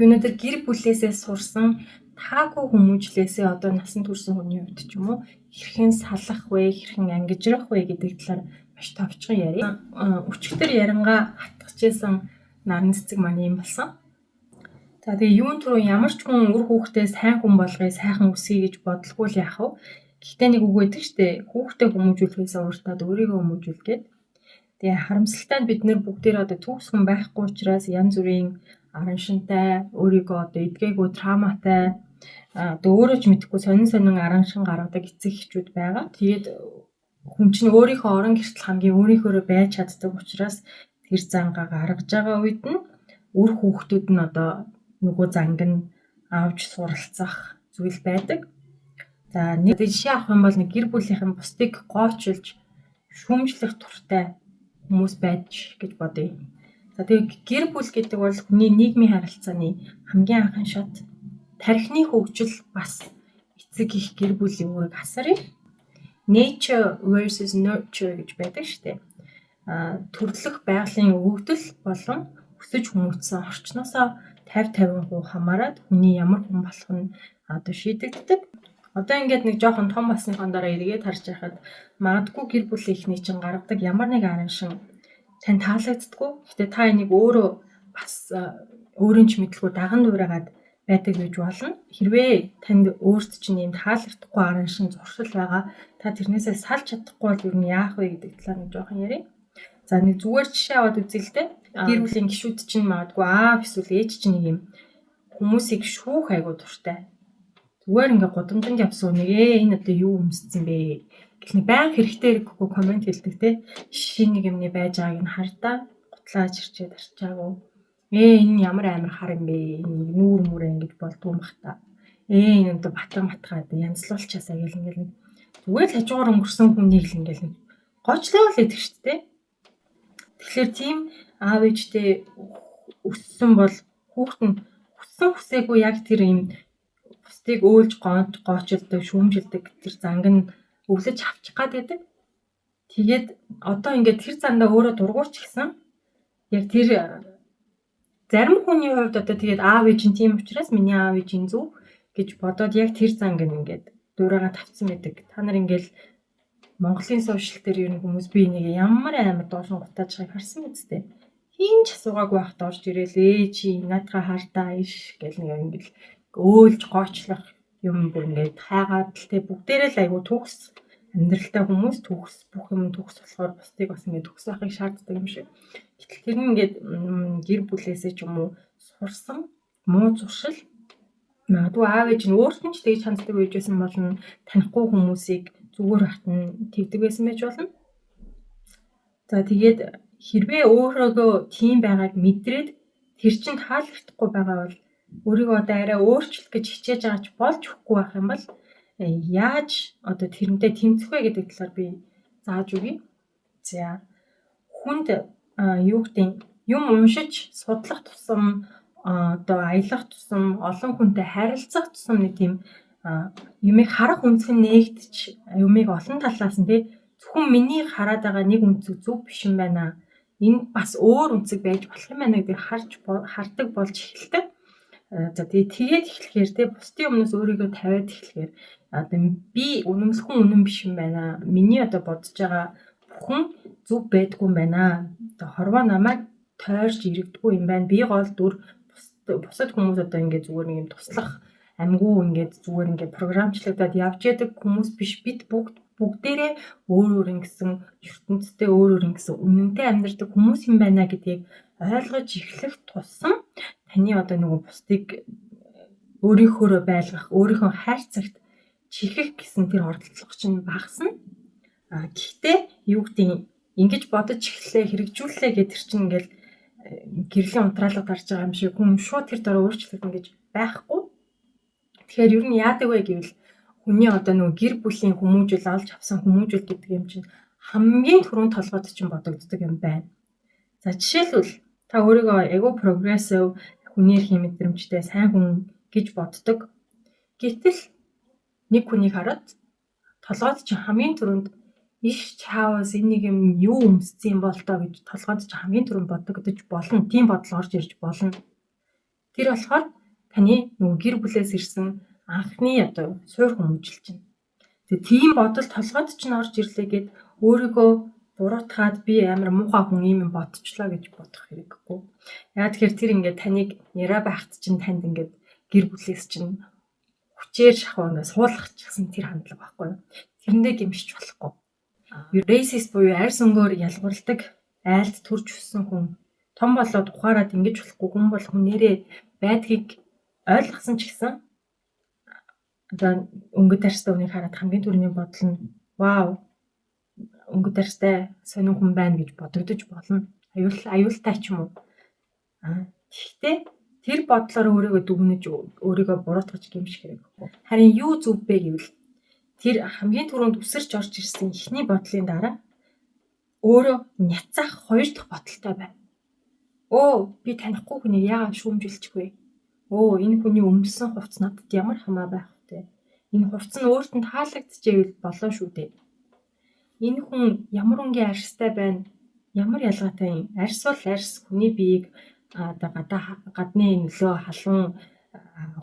Би өнөөдөр гэр бүлээсээ сурсан таагүй хүмүүжлээсээ одоо насан турш хүний хувьд ч юм уу хэрхэн салах вэ, хэрхэн ангижрах вэ гэдэг талаар маш товчхон ярив. Өчигдөр ярангаа хатгажсэн наран цэцэг маань юм болсон. За тэгээ юун түрүү ямар ч хүн үр хүүхдээ сайн хүн болгоё, сайхан өсгөе гэж бодлого л яах вэ? Гэхдээ нэг үг өгдөг штэ. Хүүхдээ хүмүүжүүлэхээс уртад өөрийгөө хүмүүжүүл гээд. Тэгээ харамсалтай нь бид нэр бүгдээр одоо төгс хүн байхгүй учраас янз бүрийн аран шинтай, өөрийгөө одоо эдгээгүй травматай, одоо өөрөө ч мэдэхгүй сонин аран шин гаргадаг эцэг эхчүүд байгаа. Тэгээд хүн чинь өөрийнхөө орон гэртэл хамгийн өөрийнхөө байж чаддаг учраас тэр зангаа гаргаж байгаа үед нь үр хүүхдүүд нь одоо нөгөө занг нь авч суралцах зүйл байдаг. За нэг жишээ авах юм бол нэг гэр бүлийнхэн бусдыг гоочлж шүүмжлэх туртай хүмүүс байж гэж бодъё. За тэгээ гэр бүл гэдэг бол хүний нийгмийн харилцааны хамгийн анхны шат. Тархины хөгжил бас эцэг их гэр бүлийн үүрэг асар юм. Nature versus nurture гэж байдаг шүү дээ. Төрлөх байгалийн өгөгдөл болон өсөж хүмүүжсэн орчноосоо 50% хамаарат хүний ямар хүн болох нь одоо шийдэгддэг. Одоо ингээд нэг жоохон том болсныхон дараа эргээд харж байхад магадгүй гэр бүлийнхний чинь гаргадаг ямар нэг аран шин тань таалагддаггүй. Гэтэ та энийг өөрөө бас өөрийн ч мэдлгүй даган дуурайгаад байдаг гэж болно. Хэрвээ танд өөрт чинь юм таалагдахгүй аран шин зуршил байгаа, та тэрнээсээ салж чадахгүй бол юу яах вэ гэдэг талаар нэг жоохон ярив. За нэг зүгээр жишээ аваад үзье л дээ. Гэр бүлийн гишүүд чинь магадгүй аав эсвэл ээж чинь нэг юм хүмүүсийг шүүх айгуу дуртай. Зүгээр ингээ гудамжинд явсан нэг энэ одоо юу өмссөн бэ гэх нэг баян хэрэгтэй хэрэггүй комент хэлдэг те. Шинэ нэг юмны байж байгааг нь хардаа гутлааж ирчээд арчаагүй. Энэ ямар амар хар юм бэ? Энэ нүүр мүрэ ингэж болдгоо юм бах та. Энэ одоо батгаа янзлуулчаасаа гэл ингээл нэг зүгээр л хажуугаар өнгөрсөн хүнийг л ингээл нэг гоочлоо л гэдэг шүү дээ. Тэгэхээр тийм аав ээжтэй өссөн бол хүүхэд нь хүсээгүй яг тэр юм бусдыг өөлж гоочилдог, шүүмжилдэг тэр занг нь өвлөж авчих гад байдаг. Тэгээд одоо ингээд тэр зандаа өөрөө дургуурч гисэн. Яг тэр зарим хүний хувьд одоо тэгээд аав ээж нь тийм учраас миний аав ээж энэ зөв гэж бодоод яг тэр занг нь ингээд дуурайгаа тавцсан байдаг. Та нар ингээд Монголын сошиал дээр ер нь хүмүүс би энийг ямар амар доошин гутааж байгааг харсан үстэй. Хин ч асуугаагүй байхад орж ирэл чи наадхаа хартаа иш гэл нэг ингээд өөлж гоочлох юм бүр ингээд хайгаад л тэг бүгдээрээ л айгу төгс амьдралтай хүмүүс төгс бүх юм төгс болохоор бусдыг бас ингээд төгс байхыг шаарддаг юм шиг. Гэтэл тэр нь ингээд гэр бүлээсээ ч юм уу сурсан муу зуршил магадгүй аав ээж нь өөрт нь ч тэгж ханддаг байж байсан болно. Танихгүй хүмүүсийг зүгээр хат нь тэгдэг байсан байж болно. За тэгээд хэрвээ өөрөөгөө тийм байгааг мэдрээд тэр чинь таалагдахгүй байгаа бол өөрийгөө одоо арай өөрчлөх гэж хичээж байгаа ч болж өгөхгүй байх юм бол яаж одоо тэрнтэй тэмцэх вэ гэдэг талаар би зааж өгье. За хүнд юу гэдэг юм уншиж судлах тусам одоо аялах тусам олон хүнтэй харилцах тусам нэг тийм юмыг харах үнцэг нээгдэж юмыг олон талаас нь тий зөвхөн миний хараад байгаа нэг үнцэг зөв биш юм байна. Энэ бас өөр үнцэг байж болох юм байна гэдгийг хардаг болж эхэлдэг. За тэгээд эхлэхээр тий бусдын өмнөөс өөрийгөө тавиад эхлэхээр одоо би үнэмлэхэн үнэн биш юм байна. Миний одоо бодож байгаа бүхэн зөв байдгүй юм байна. Одоо хорвоо намайг тойрж иргэдэггүй юм байна. Би гол дүр бусад хүмүүс одоо ингээд зүгээр нэг юм туслах амгүй ингээд зүгээр ингээд програмчлагдаад явж яадаг хүмүүс биш. Бид бүгдээрээ өөр ингэсэн ертөнцтэй өөр ингэсэн үнэнтэй амьдардаг хүмүүс юм байна гэдгийг ойлгож эхлэх тусам таны одоо нөгөө бусдыг өөрийнхөө байлгах, өөрийнхөө хайрцагт чихэх гэсэн тэр оролдлого чинь багасна. Гэхдээ юу гэдэг ингэж бодож эхлэе, хэрэгжүүлээ гэдэг тэр чинь ингээл гэрлийн унтраалга гарч байгаа юм шиг хүн шууд тэр дараа өөрчлөгдөн гэж байхгүй. Тэгэхээр ер нь яадаг вэ гэвэл хүний одоо нөгөө гэр бүлийн хүмүүжил олж авсан хүмүүжил гэдэг юм чинь хамгийн түрүүнд толгойд чинь бодогддог юм байна. За жишээлбэл та өөрийгөө эго прогрессив хүний эрхийн мэдрэмжтэй сайн хүн гэж боддог. Гэтэл нэг хүнийг хараад толгойд чинь хамгийн түрүүнд иш чаавас энийг юм юу өмссөн юм бол тоо гэж толгойд чинь хамгийн түрүүнд бодогдож болно. Тийм бодол орж ирж болно. Тэр болохоор таны нөгөө гэр бүлээс ирсэн анхны одоо суур хүмүүжил чинь. Тэгээ тийм бодол толгойд чинь орж ирлээ гэд өөрийгөө буруутгаад би амар муухай хүн юм бодчихлоо гэж бодох хэрэггүй. Яа тэгэхээр тэр ингээд таныг яриа байхад чинь танд ингээд гэр бүлээс чинь хүчээр шахуу ингээд суулгачихсан тэр хандлага байхгүй юу? Тэрэндээ гимшиж болохгүй. Racist буюу арьс өнгөөр ялгуурладаг айлд төрж өссөн хүн том болоод ухаарад ингэж болохгүй хүн бол хүнээрээ байдгийг ойлгосон ч гэсэн одоо өнгөт арьстай хүнийг хараад хамгийн түрүүний бодол нь вау өнгөт арьстай сонин хүн байна гэж бодогдож болно. Аюултай ч юм уу. Гэхдээ тэр бодлоор өөрийгөө дүгнэж өөрийгөө буруутгаж гэмших хэрэггүй. Харин юу зөв бэ гэвэл тэр хамгийн түрүүнд үсэрч орж ирсэн эхний бодлын дараа өөрөө няцаах хоёр дахь бодолтой байна. Би танихгүй хүнийг яагаад шүүмжилчих вэ? Энэ хүний өмсөн хувцас надад ямар хамаа байх вэ? Энэ хувцас нь өөрт нь таалагдчихвэл болоо шүү дээ. Энэ хүн ямар өнгийн арьстай байна? Ямар ялгаатай юм? Арьс бол арьс хүний биеийг гадны нөлөө халуун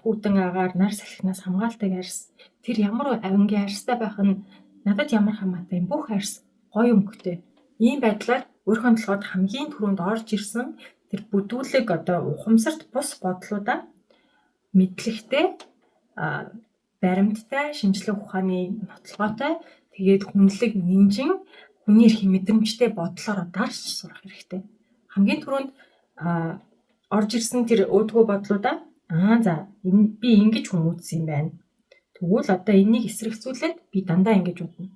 хүүтэн агаар нар салхинаас хамгаалдаг арьс. Тэр ямар өнгийн арьстай байх нь надад ямар хамаатай юм? Бүх арьс гоё өнгөтэй. Ийм байдлаар өөрийнхөө толгойд хамгийн түрүүнд орж ирсэн тэр бүдүүлэг одоо ухамсарт бус бодлуудаа мэдлэгтэй баримттай шинжлэх ухааны нотлогоотой тэгээд хүнлэг нинжин хүний эрх мэдрэмжтэй бодлоор дарж сурах хэрэгтэй. Хамгийн түрүүнд орж ирсэн тэр өөдгөө бодлуудаа би ингэж хүмүүжсэн юм байна. Тэгвэл одоо энийг эсрэгцүүлээд би дандаа ингэж бодно.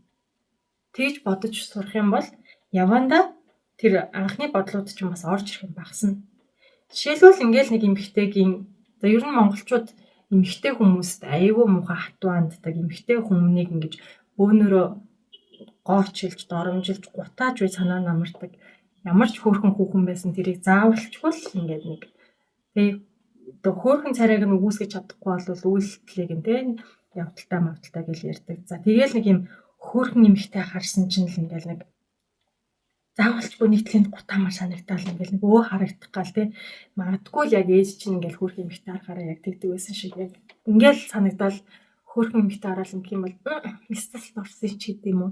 Тэгж бодож сурах юм бол явандаа тэр анхны бодлууд ч бас орж ирэх юм багасна. Жишээлбэл ингээл нэг эмэгтэйгийн ер нь монголчууд эмэгтэй хүмүүст аюулгүй муухай хатуу ханддаг эмэгтэй хүмүүнийг ингэж бөөнөрөө гоочилж, доромжилж, гутааж бай санаа намардаг. Ямар ч хөөрхөн хүүхэн байсан тэрийг заавалчгүй л ингээд нэг тэг хөөрхөн царайг нь үгүйсгэж чадахгүй бол үйлдэлийг нь явдалтай мавдалтай гэж ярьдаг. За тэгээл нэг юм хөөрхөн эмэгтэй харсан чинь л ингээл нэг заавалчгүй нийтлэнд гутаамаар санагдал ингээл нэг харагдах гал магадгүй л яг ээж чинь ингээл хөөрхөн эмэгтэй харахаараа яг тэгдэг байсан шиг яг ингээл санагдал хөөрхөн эмэгтэй хараад юм бол сталт орсон ч гэдэм юм уу.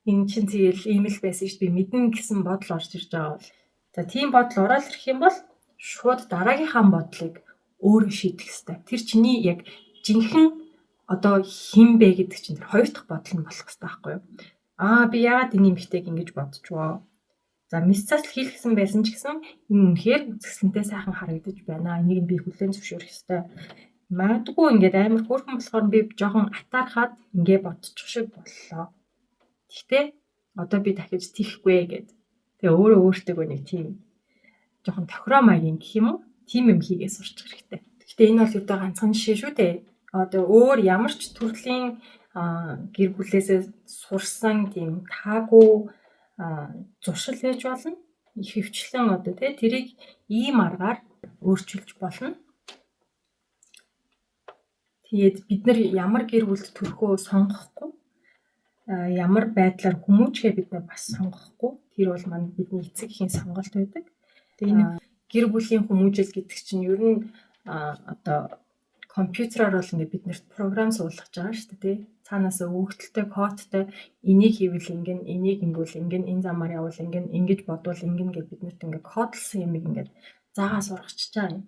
Энэ чинь тэгэл ийм л байсан шүү дээ мэднэ гэсэн бодол орж ирж байгаа бол. За тийм бодол ороод ирэх юм бол шууд дараагийнхаа бодлыг өөрөө шийдэх ёстой. Тэр чиний яг жинхэнэ одоо хин бэ гэдэг чинь тэр хоёр дахь бодол нь болох ёстой байхгүй юу? Би яагаад энэ эмэгтэйг ингэж бодчихвоо? За мис цасл хийлгсэн байсан ч гэсэн энэ үнэхээр үзэсгэлэнтэй сайхан харагдаж байна. Энийг би хүлээн зөвшөөрөх ёстой. Магадгүй ингээд амар хөөрхөн болохоор би жоохон атаархаад ингэ бодчих шиг боллоо. Гэхдээ одоо би дахиж тийхгүй гэд. Тэгээ өөртөө нэг тийм жоохон тохироо маягийн гэх юм уу? Тийм юм хийгээ сурчих хэрэгтэй. Гэхдээ энэ бол өөртөө ганцхан жишээ шүү дээ. Одоо өөр ямар ч төрлийн гэр бүлээсээ сурсан тийм таагүй зуршил байж болно. Их хөвчлэн одоо тэрийг ийм аргаар өөрчилж болно. Тэгээд бид нар ямар гэр бүлд төрөхөө сонгохгүй, ямар байдлаар хүмүүжихээ бид нар бас сонгохгүй. Тэр бол манай бидний эцэг эхийн сонголт байдаг. Тэгээд энэ гэр бүлийн хүмүүжил гэдэг чинь ер нь одоо компьютераар бол ингээд биднэрт програм суулгаж байгаа шүү дээ. Цаанаасаа өгөгдөлтэй кодтой энийг хийвэл ингэн, энийг ингэвэл ингэн, энэ замаар явбал ингэн, ингэж бодвол ингэн гэж биднэрт ингээд кодлсон юмыг ингээд заагаа сургачиж байгаа юм.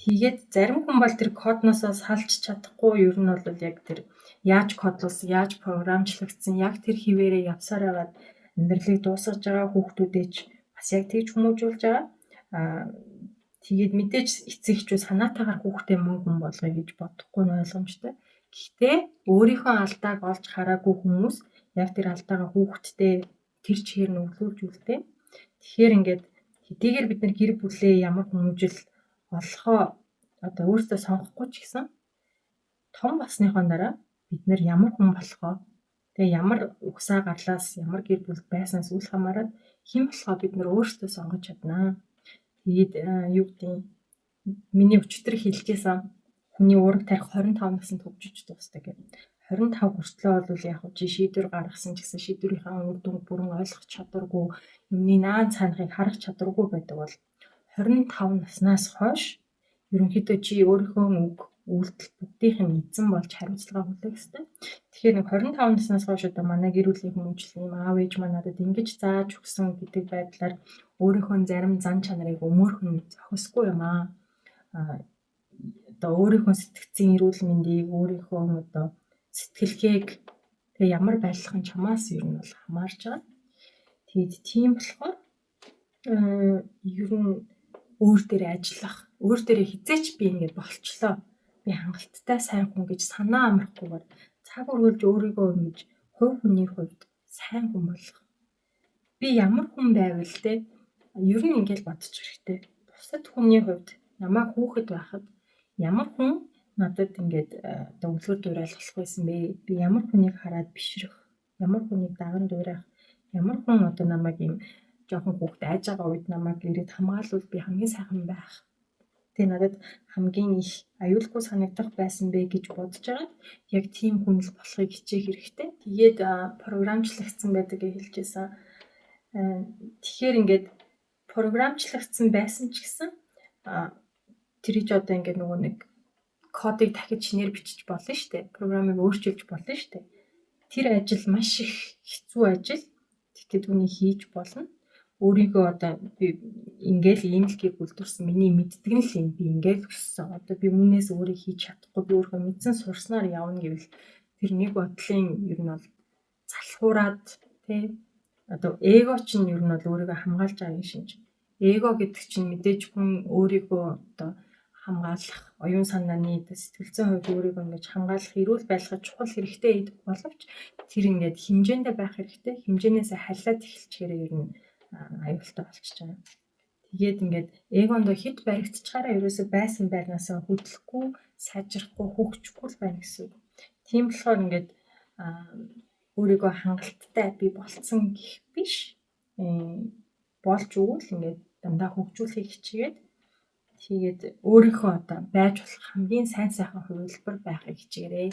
Тэгээд зарим хүн бол тэр кодноосоо салж чадахгүй ер нь бол яг тэр яаж кодлуулсан, яаж програмчлагдсан, яг тэр хിവэрээ явсаар байгаад амьдралыг дуусгаж байгаа хүүхдүүдээ ч бас яг тэгж хүмүүжүүлж байгаа. Тэгээд мэдээж эцэг эхчүүд санаатаагаар хүүхдээ мөн хүн болгоё гэж бодохгүй нь ойлгомжтой. Гэхдээ өөрийнхөө алдааг олж хараагүй хүмүүс яг тэр алдаагаа хүүхдтэй тэр чигээр нь өвлүүлж үлдээ. Тэгэхээр ингээд хэдийгээр бид нар гэр бүлээ ямар хүмүүжил олохоо одоо өөртөө сонгохгүй ч гэсэн том болсныхоо дараа бид нар ямар хүн болохоо тэгээ ямар угсаа гарлаас ямар гэр бүл байснаас үл хамааран хэн болохоо бид нар өөртөө сонгож чаднаа. Тэгээд юу гэдэг миний өчтөр хэлжсэн хүний уураг тарих 25 наснд хөгжиж дуусдаг гэх. 25 хүртлээр бол яг хөө шийдвэр гаргасан ч гэсэн шийдвэрийнхаа үр дүнг бүрэн ойлгох чадваргүй, юмны наан цаанахыг харах чадваргүй байдаг бол 25 наснаас хойш ерөнхийдөө чи өөрийнхөө үг, үйлдэл бүгдийнх нь эзэн болж хариуцлага хүлээх хэрэгтэй. Тэгэхээр нэг 25 наснаас хойш одоо манай гэр бүлийн хүмүүжил юм аав ээж маань надад ингэж зааж өгсөн гэдэг байдлаар өөрийнхөө зарим зан чанарыг өмөөрхөн зохисгүй юм аа. Одоо өөрийнхөө сэтгцийн эрүүл мэндийг, өөрийнхөө одоо сэтгэлгээг тэгээ ямар байлгах нь чамаас ер нь бол хамаарч байгаа. Тэгэд тийм болохоор ер нь өөр дээрээ ажиллах, өөр дээрээ хизээч би ингэж болчлоо. Би хангалттай сайн хүн гэж санаа амрахгүйгээр цаг үргэлж өөрийгөө ингэж хувь хүний хувьд сайн хүн болгох. Би ямар хүн байвал те ер нь ингэж бодчих хэрэгтэй. Бусад хүний хувьд намайг хүүхэд байхад ямар хүн надад ингээд одоо үлгэр дуурайл болох байсан бэ? Би ямар хүнийг хараад бишрэх, ямар хүнийг даган дуурайх, ямар хүн одоо намайг юм жоохон хүүхэд айж байгаа үед намайг ирээд хамгаалвал би хамгийн сайхан байх. Тэ надад хамгийн их аюулгүй санагдах байсан бэ гэж бодож байгаад яг тийм хүн л болохыг хичээх хэрэгтэй. Тэгээд програмчлагдсан байдаг гэж хэлжсэн. Тэгэхээр ингээд програмчлагдсан байсан ч гэсэн тэрий ч одоо ингээд нөгөө нэг кодыг дахиж шинээр бичиж болно шүү дээ. Програмыг өөрчилж болно шүү дээ. Тэр ажил маш их хэцүү ажил. Тэгэхдээ түүнийг хийж болно. Өөрийгөө одоо би ингээл ийм л гээд бүлдүрсэн миний мэддэг нь л юм. Би ингээл өссөн. Одоо би үүнээс өөрийг хийж чадахгүй. Би өөрөө мэдсэн сурснаар явна гэвэл тэр нэг бодлын ер нь бол залхуураад тий одоо эго чинь ер нь бол өөрийгөө хамгаалж байгаа юм шинж. Эго гэдэг чинь мэдээж хүн өөрийгөө одоо хамгаалах, оюун санааны сэтгэл зүйн хувьд өөрийгөө ингэж хамгаалах, эрүүл байлгах чухал хэрэгтэй боловч тэр ингээд хэмжээндээ байх хэрэгтэй. Хэмжээнээсээ халиад эхэлчихээр ер нь аюултай болчихж байгаа. Тэгээд ингээд эгондоо хит баригдчихаараа ерөөсөө байсан байрнаасаа хөдлөхгүй, сайжрахгүй, хөгжихгүй л байна гэсэн үг. Тийм болохоор ингээд өөрийгөө хангалттай би болцсон гэх биш. Болж өгвөл ингээд дандаа хөгжүүлэхийг хичээгээд тэгээд өөрийнхөө одоо байж болох хамгийн сайн сайхан хувилбар байхыг хичээгээрэй.